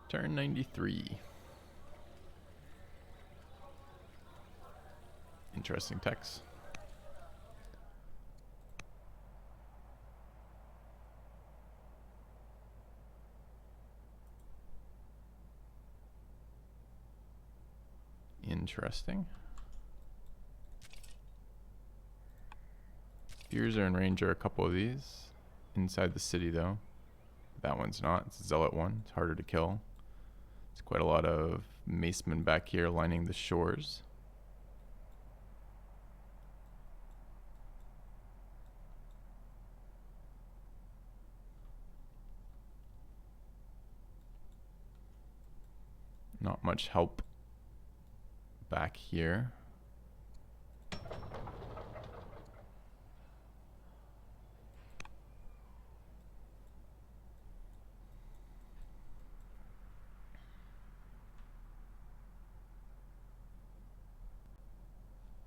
Turn 93. Interesting text. Interesting. Spears are in range are a couple of these. Inside the city though. That one's not. It's a zealot one. It's harder to kill. It's quite a lot of macemen back here lining the shores. Not much help back here.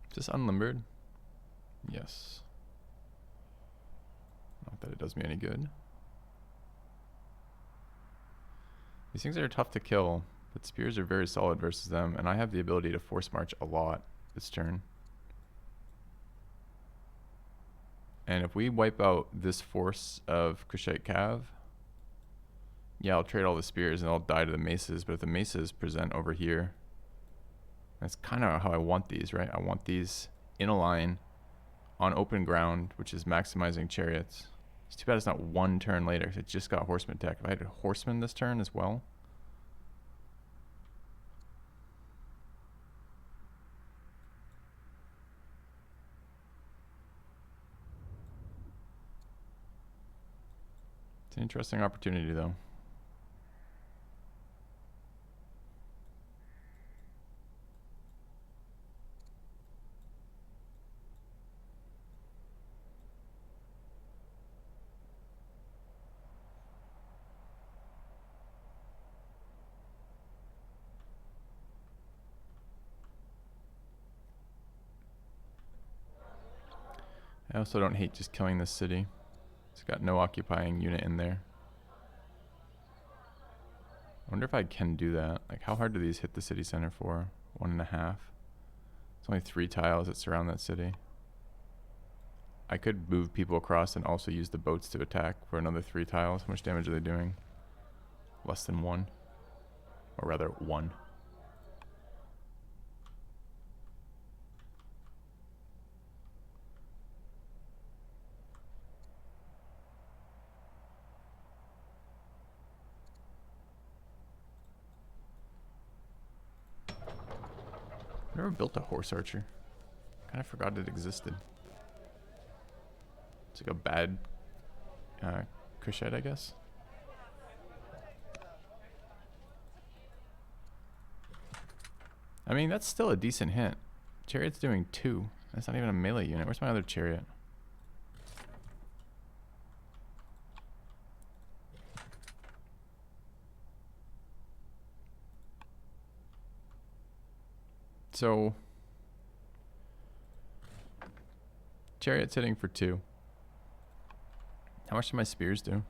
Is this unlimbered? Yes. Not that it does me any good. These things are tough to kill, but spears are very solid versus them, and I have the ability to force march a lot this turn. And if we wipe out this force of Kushite Cav, yeah, I'll trade all the spears and I'll die to the maces, but if the maces present over here, that's kind of how I want these, right? I want these in a line on open ground, which is maximizing chariots. It's too bad it's not one turn later, because it just got horseman tech. If I had a horseman this turn as well. It's an interesting opportunity though. I also don't hate just killing this city. It's got no occupying unit in there. I wonder if I can do that. Like, how hard do these hit the city center for? 1.5. It's only 3 tiles that surround that city. I could move people across and also use the boats to attack for another 3 tiles. How much damage are they doing? Less than 1. Or rather, 1. I never built a horse archer. Kind of forgot it existed. It's like a bad Kushite, I guess. I mean, that's still a decent hit. Chariot's doing 2. That's not even a melee unit. Where's my other chariot? So, chariot's hitting for 2. How much do my spears do?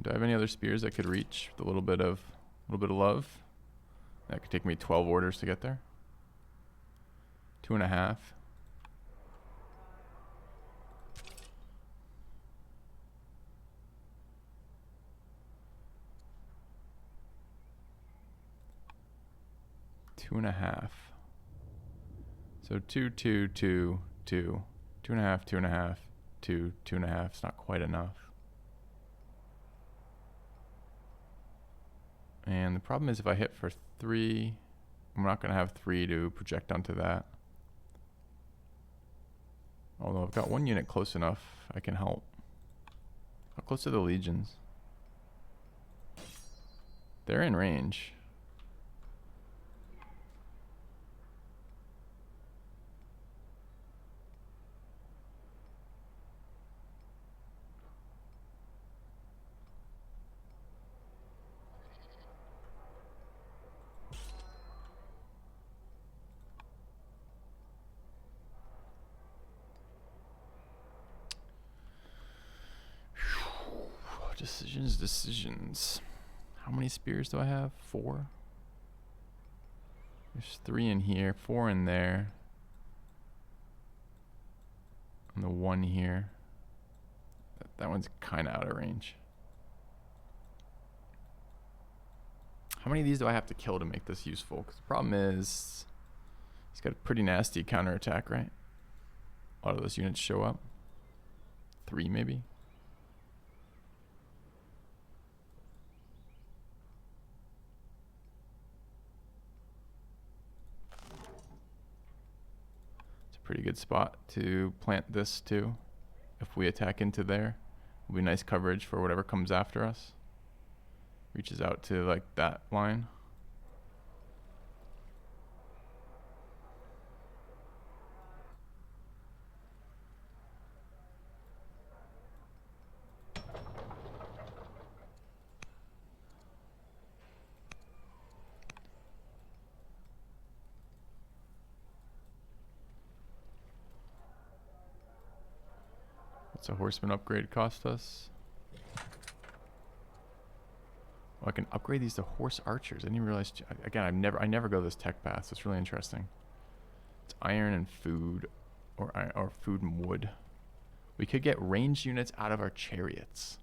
Do I have any other spears that could reach with a little bit of love? That could take me 12 orders to get there. 2.5. Two and a half. So 2, 2, 2, 2. 2.5, 2.5, 2, 2.5. It's not quite enough. And the problem is if I hit for 3, I'm not going to have 3 to project onto that. Although I've got 1 unit close enough, I can help. How close are the legions? They're in range. Decisions. How many spears do I have? 4? There's 3 in here, 4 in there. And the 1 here. That one's kind of out of range. How many of these do I have to kill to make this useful? Because the problem is, he's got a pretty nasty counterattack, right? A lot of those units show up. 3 maybe. It's a pretty good spot to plant this too. If we attack into there, it'll be nice coverage for whatever comes after us. Reaches out to like that line. What's a horseman upgrade cost us? Oh, I can upgrade these to horse archers. I didn't even realize. Again, I never go this tech path. So it's really interesting. It's iron and food, or food and wood. We could get ranged units out of our chariots.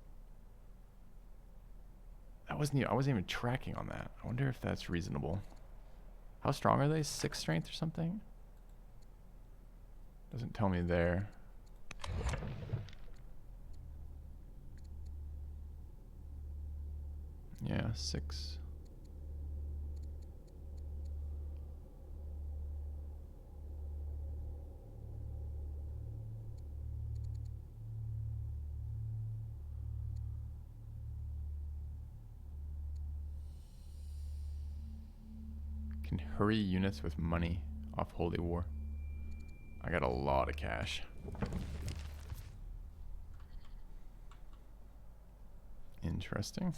I wasn't even tracking on that. I wonder if that's reasonable. How strong are they? 6 strength or something? Doesn't tell me there. Yeah, 6. Can hurry units with money off Holy War. I got a lot of cash. Interesting.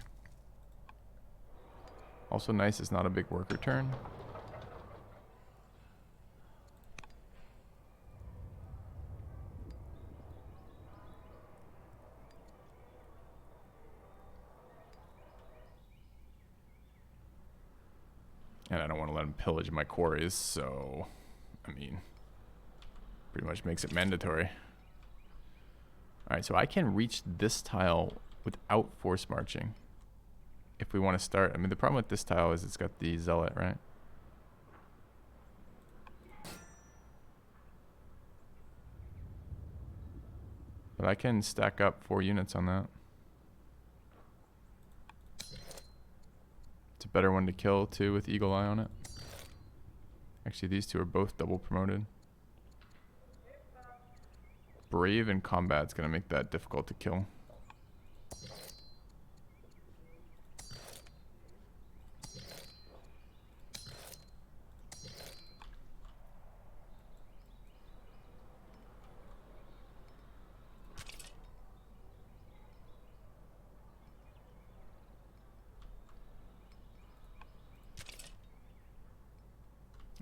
Also nice, it's not a big worker turn. And I don't want to let him pillage my quarries, so I mean, pretty much makes it mandatory. Alright, so I can reach this tile without force marching. If we want to start, I mean, the problem with this tile is it's got the zealot, right? But I can stack up 4 units on that. It's a better one to kill too with Eagle Eye on it. Actually, these 2 are both double promoted. Brave in combat's gonna make that difficult to kill.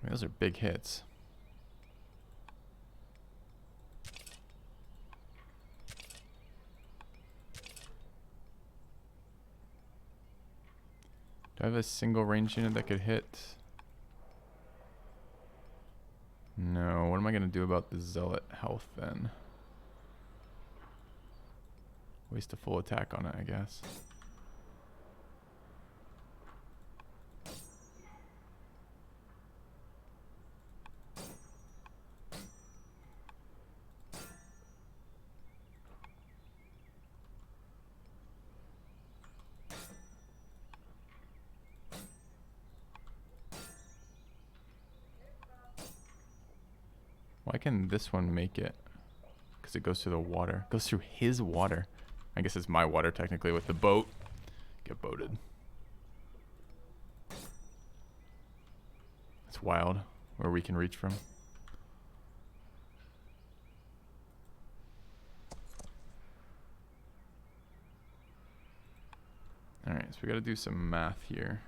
Those are big hits. Do I have a single range unit that could hit? No. What am I going to do about the zealot health then? Waste a full attack on it, I guess. Why can this one make it? Because it goes through the water. It goes through his water. I guess it's my water technically with the boat. Get boated. It's wild where we can reach from. Alright, so we gotta do some math here.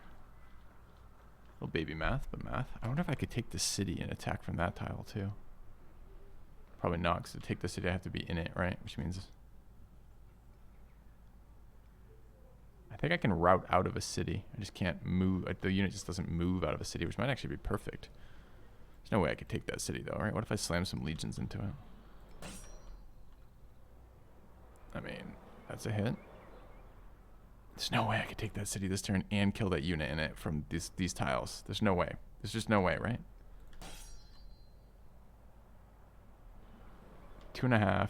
Little baby math, but math. I wonder if I could take the city and attack from that tile too. Probably not, because to take the city I have to be in it, right? Which means think I can route out of a city. I just can't move. Like, the unit just doesn't move out of a city, which might actually be perfect. There's no way I could take that city, though, right? What if I slam some legions into it? I mean, that's a hit. There's no way I could take that city this turn and kill that unit in it from these tiles. There's no way. There's just no way, right? 2.5.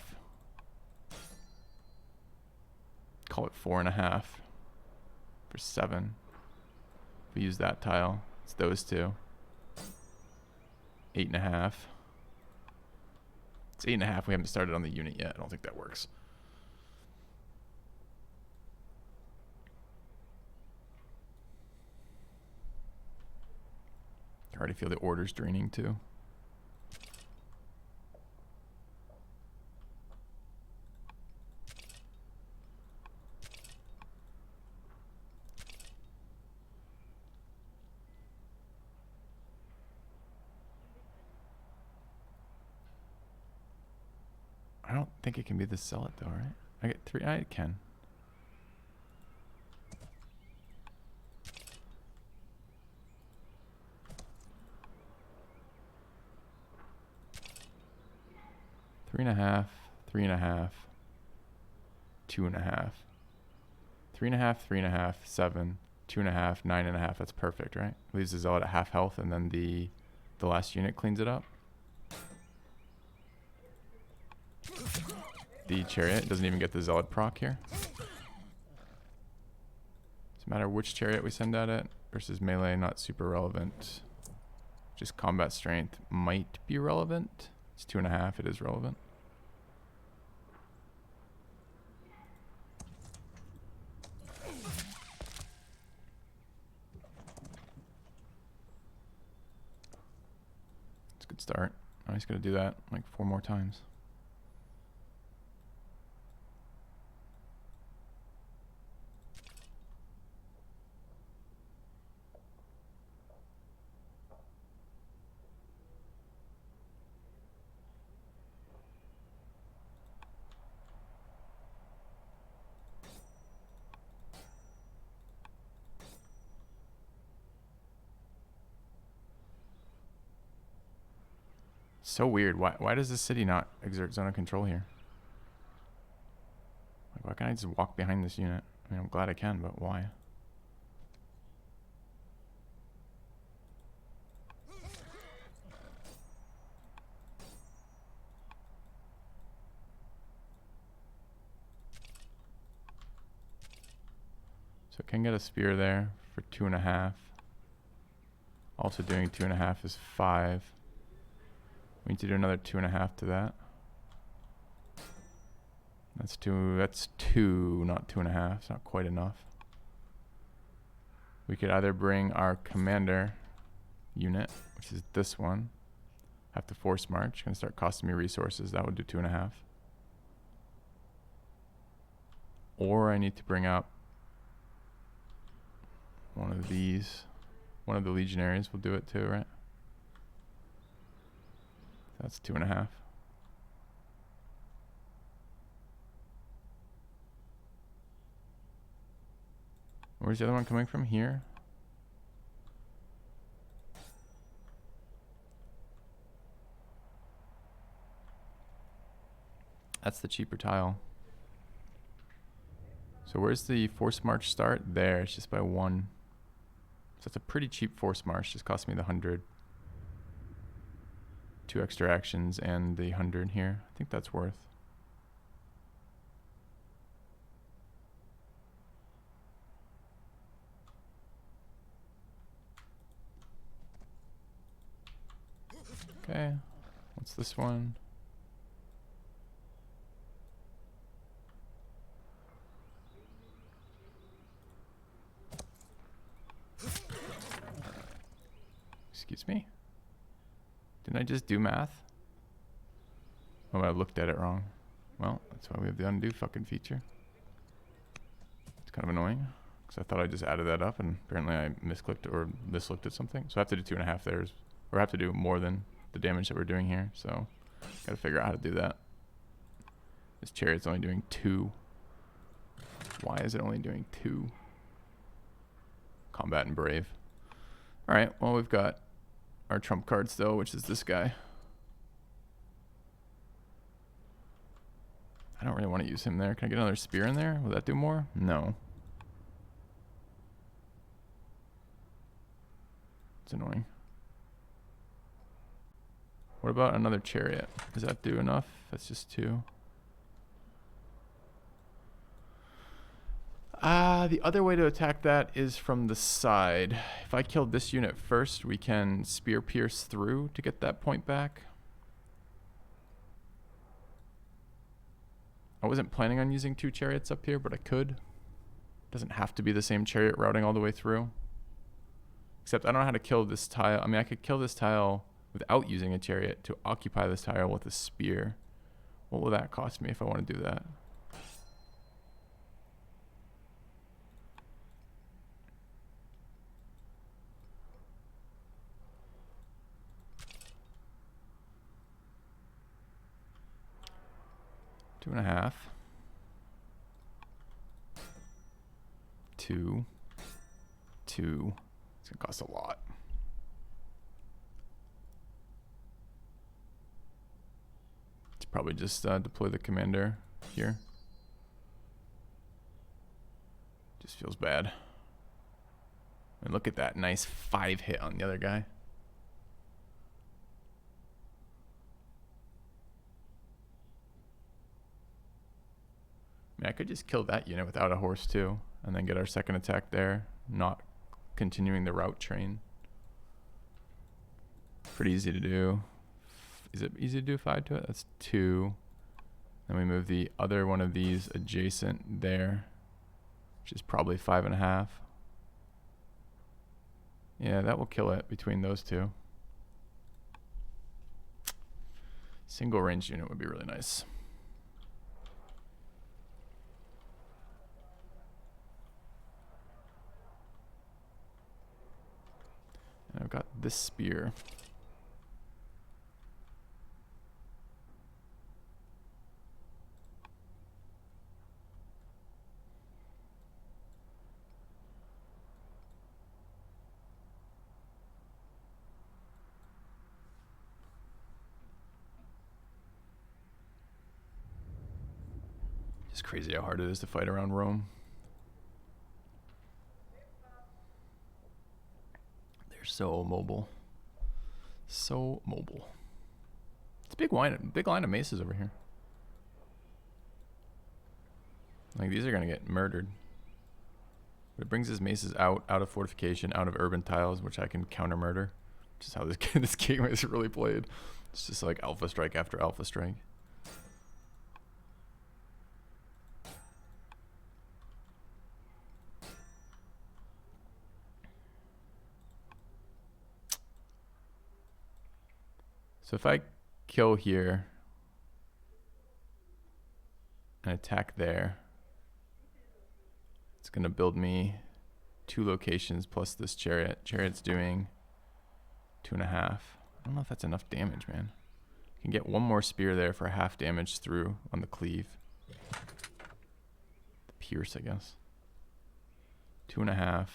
Call it 4.5 for 7. If we use that tile, it's those two. 8.5. It's 8.5. We haven't started on the unit yet. I don't think that works. I already feel the orders draining too. I don't think it can be the zealot though, right? I get 3. I can. Three and a half, 3.5, 2.5, 3.5, 3.5, 7, 2.5, 9.5. That's perfect, right? Leaves the zealot at half health, and then the last unit cleans it up. The chariot doesn't even get the zealot proc here. Doesn't matter which chariot we send at it versus melee, not super relevant. Just combat strength might be relevant. It's 2.5. It is relevant. It's a good start. I'm just gonna do that like 4 more times. So weird. Why does the city not exert zone of control here? Like, why can't I just walk behind this unit? I mean, I'm glad I can, but why? So I can get a spear there for 2.5. Also doing 2.5 is 5. We need to do another 2.5 to that. That's 2. That's 2, not 2.5. It's not quite enough. We could either bring our commander unit, which is this one, have to force march. Gonna start costing me resources. That would do 2.5. Or I need to bring up one of these. One of the legionaries will do it too, right? That's 2.5. Where's the other one coming from? Here? That's the cheaper tile. So where's the force march start? There, it's just by 1. So it's a pretty cheap force march. Just cost me the 100. 2 extra actions and the 100 here. I think that's worth. Okay, what's this one? Excuse me? Didn't I just do math? Oh, I looked at it wrong. Well, that's why we have the undo fucking feature. It's kind of annoying, because I thought I just added that up, and apparently I misclicked or mislooked at something. So I have to do 2.5 there, or I have to do more than the damage that we're doing here. So gotta figure out how to do that. This chariot's only doing 2. Why is it only doing 2? Combat and Brave. Alright, well, we've got our trump card still, which is this guy. I don't really want to use him there. Can I get another spear in there? Will that do more? No. It's annoying. What about another chariot? Does that do enough? That's just 2. The other way to attack that is from the side. If I kill this unit first, we can spear pierce through to get that point back. I wasn't planning on using 2 chariots up here, but I could. Doesn't have to be the same chariot routing all the way through. Except I don't know how to kill this tile. I mean, I could kill this tile without using a chariot to occupy this tile with a spear. What will that cost me if I want to do that? Two and a half. 2. 2. It's gonna cost a lot. It's probably just deploy the commander here. Just feels bad. And look at that nice 5 hit on the other guy. I mean, I could just kill that unit without a horse too, and then get our second attack there, not continuing the route train. Pretty easy to do. Is it easy to do 5 to it? That's 2. Then we move the other one of these adjacent there, which is probably 5.5. Yeah, that will kill it between those 2. Single range unit would be really nice. And I've got this spear. It's crazy how hard it is to fight around Rome. They're so mobile. So mobile. It's a big line of maces over here. Like, these are gonna get murdered. But it brings his maces out of fortification, out of urban tiles, which I can counter murder. Which is how this game is really played. It's just like alpha strike after alpha strike. So if I kill here and attack there, it's gonna build me 2 locations plus this chariot. Chariot's doing 2.5. I don't know if that's enough damage, man. I can get 1 more spear there for half damage through on the cleave. The pierce, I guess. 2.5.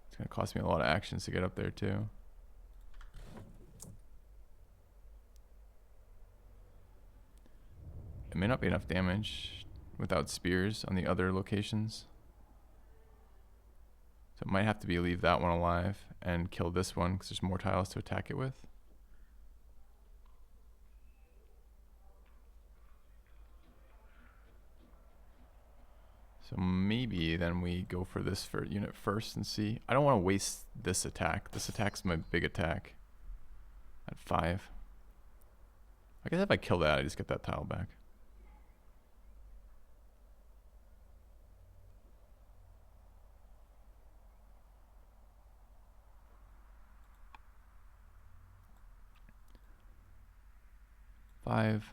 It's gonna cost me a lot of actions to get up there too. It may not be enough damage without spears on the other locations. So it might have to be leave that one alive and kill this one because there's more tiles to attack it with. So maybe then we go for this for unit first and see. I don't want to waste this attack. This attack's my big attack at 5. I guess if I kill that, I just get that tile back. Five,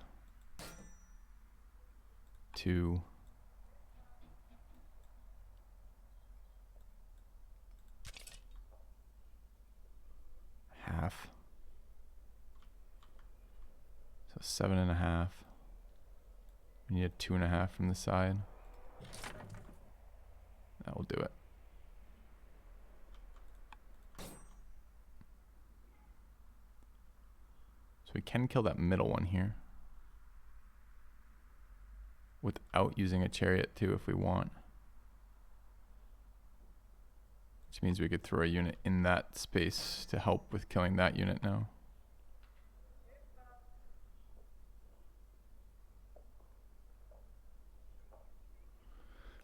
2, half. So 7.5. We need a 2.5 from the side. That will do it. So we can kill that middle one here without using a chariot too if we want. Which means we could throw a unit in that space to help with killing that unit now.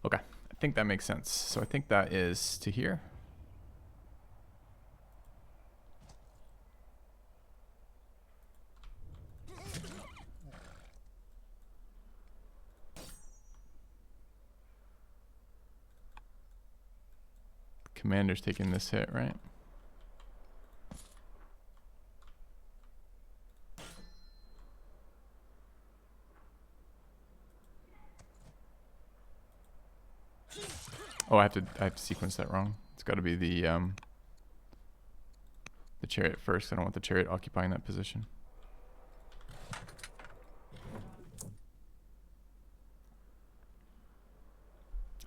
Okay, I think that makes sense. So I think that is to here. Commander's taking this hit, right? Oh, I have to sequence that wrong. It's got to be the chariot first. I don't want the chariot occupying that position.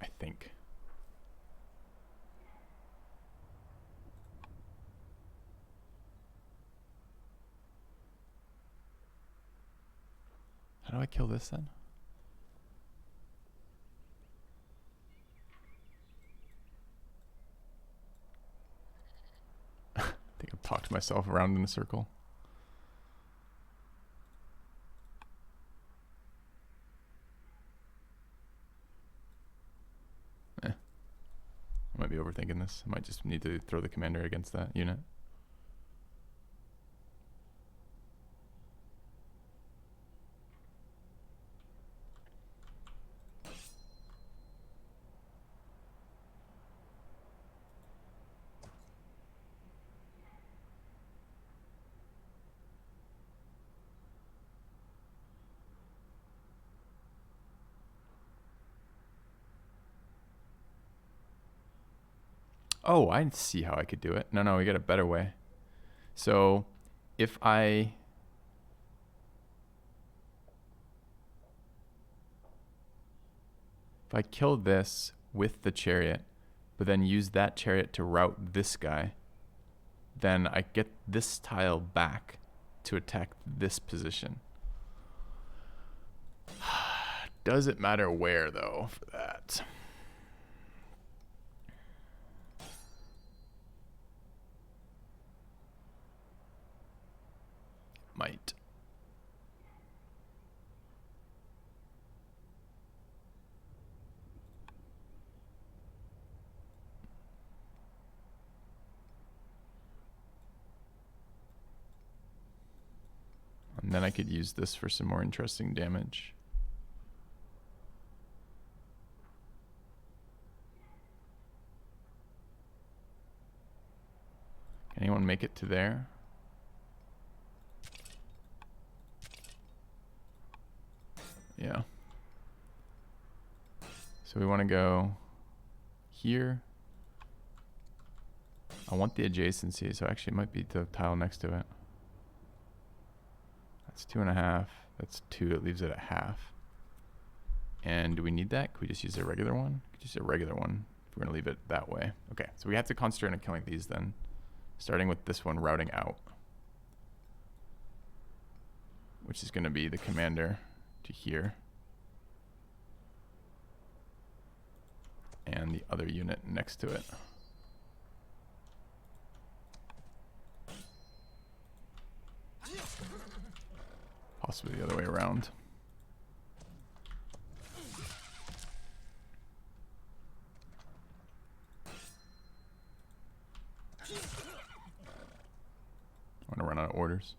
I think. How do I kill this then? I think I've talked myself around in a circle. I might be overthinking this. I might just need to throw the commander against that unit. Oh, I see how I could do it. No, we got a better way. So if I kill this with the chariot, but then use that chariot to route this guy, then I get this tile back to attack this position. Does it matter where, though, for that? Might. And then I could use this for some more interesting damage. Can anyone make it to there? Yeah. So we want to go here. I want the adjacency, so actually it might be the tile next to it. That's 2.5. That's 2. It leaves it at half. And do we need that? Could we just use a regular one? Just a regular one if we're going to leave it that way. Okay, so we have to concentrate on killing these then. Starting with this one routing out, which is going to be the commander to here. And the other unit next to it. Possibly the other way around. I'm gonna run out of orders.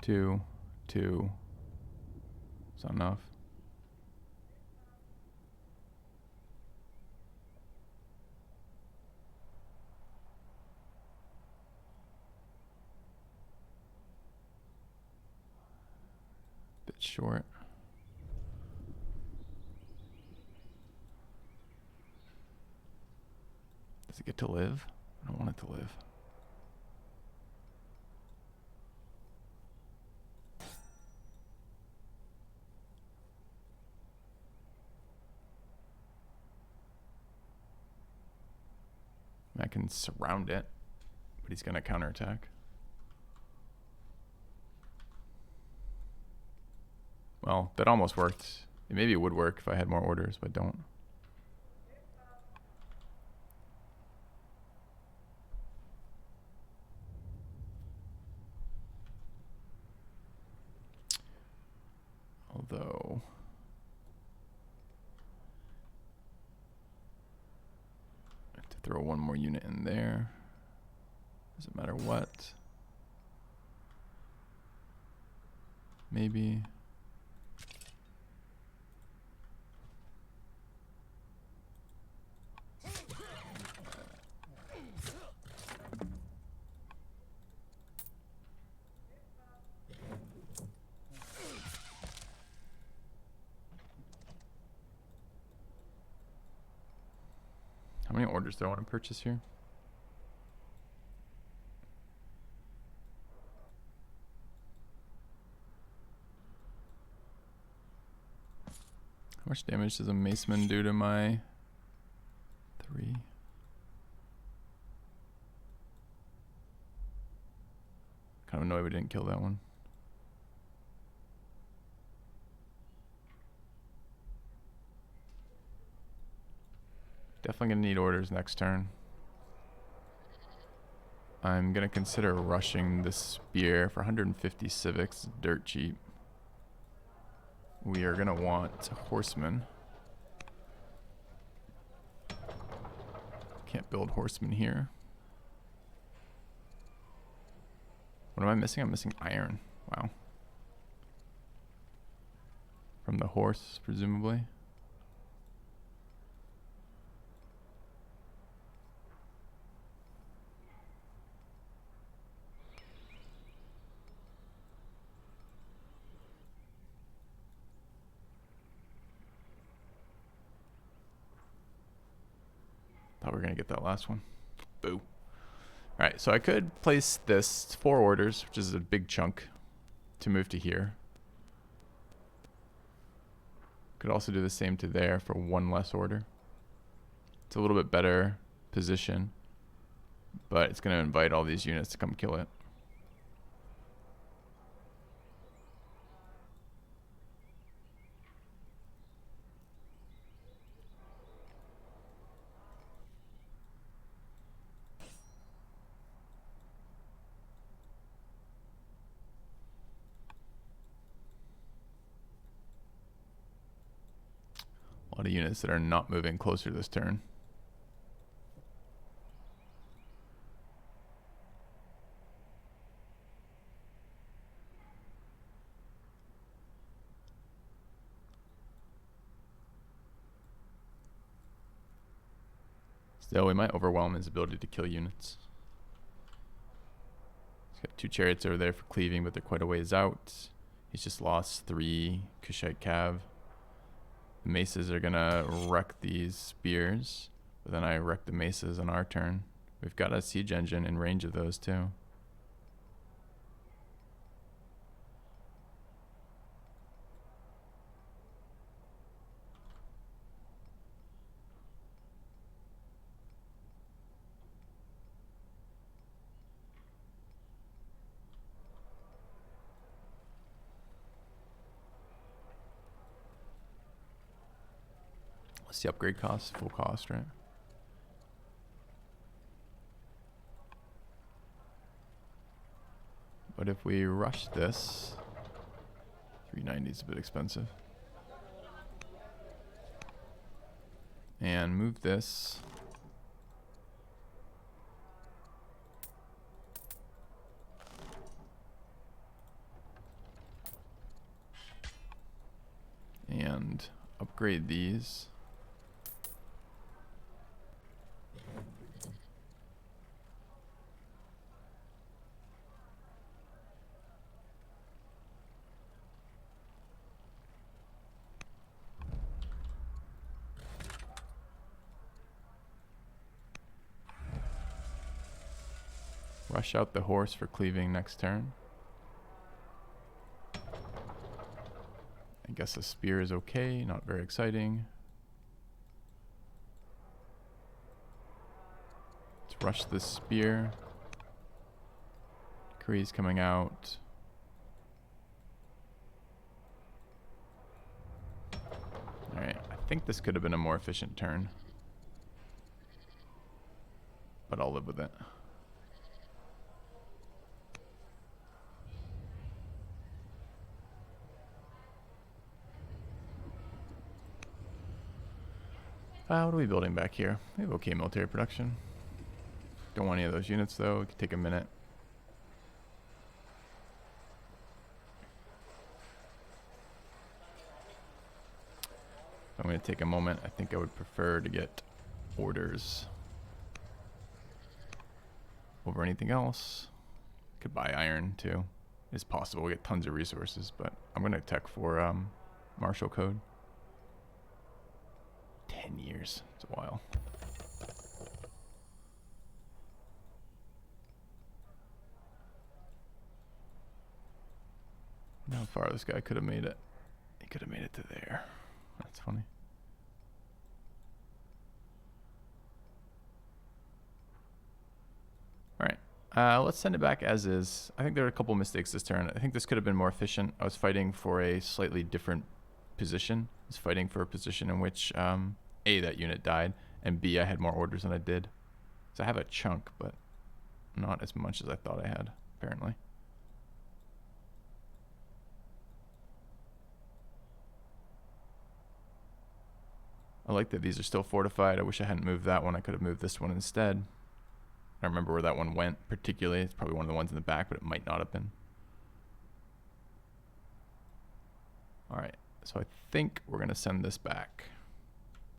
Two. Is that enough? Bit short. Does it get to live? I don't want it to live. can surround it, but he's going to counterattack. Well, that almost worked. Maybe it would work if I had more orders, but don't. Although I have to throw one more unit in there. Doesn't matter what. Maybe. How many orders do I want to purchase here? How much damage does a Maceman do to my 3? Kind of annoyed we didn't kill that one. Definitely gonna need orders next turn. I'm gonna consider rushing the spear for 150 civics, dirt cheap. We are gonna want horsemen. Can't build horsemen here. What am I missing? I'm missing iron. Wow. From the horse, presumably. Thought we were gonna get that last one. Boo. Alright, so I could place this 4 orders, which is a big chunk, to move to here. Could also do the same to there for 1 less order. It's a little bit better position, but it's going to invite all these units to come kill it. A lot of units that are not moving closer this turn. Still, we might overwhelm his ability to kill units. He's got 2 chariots over there for cleaving, but they're quite a ways out. He's just lost 3 Kushite Cav. The maces are gonna wreck these spears, but then I wreck the maces on our turn. We've got a siege engine in range of those too. What's the upgrade cost? Full cost, right? But if we rush this, 390 is a bit expensive. And move this. And upgrade these. Rush out the horse for cleaving next turn. I guess a spear is okay, not very exciting. Let's rush this spear. Kree's coming out. Alright, I think this could have been a more efficient turn. But I'll live with it. What are we building back here? We have okay military production. Don't want any of those units though. It could take a minute. I'm going to take a moment. I think I would prefer to get orders over anything else. Could buy iron too. It's possible. We get tons of resources, but I'm going to tech for martial code. 10 years. It's a while. How far this guy could have made it. He could have made it to there. That's funny. Alright. Let's send it back as is. I think there are a couple mistakes this turn. I think this could have been more efficient. I was fighting for a slightly different position. I was fighting for a position in which A, that unit died, and B, I had more orders than I did. So I have a chunk, but not as much as I thought I had, apparently. I like that these are still fortified. I wish I hadn't moved that one. I could have moved this one instead. I don't remember where that one went particularly. It's probably one of the ones in the back, but it might not have been. Alright, so I think we're going to send this back.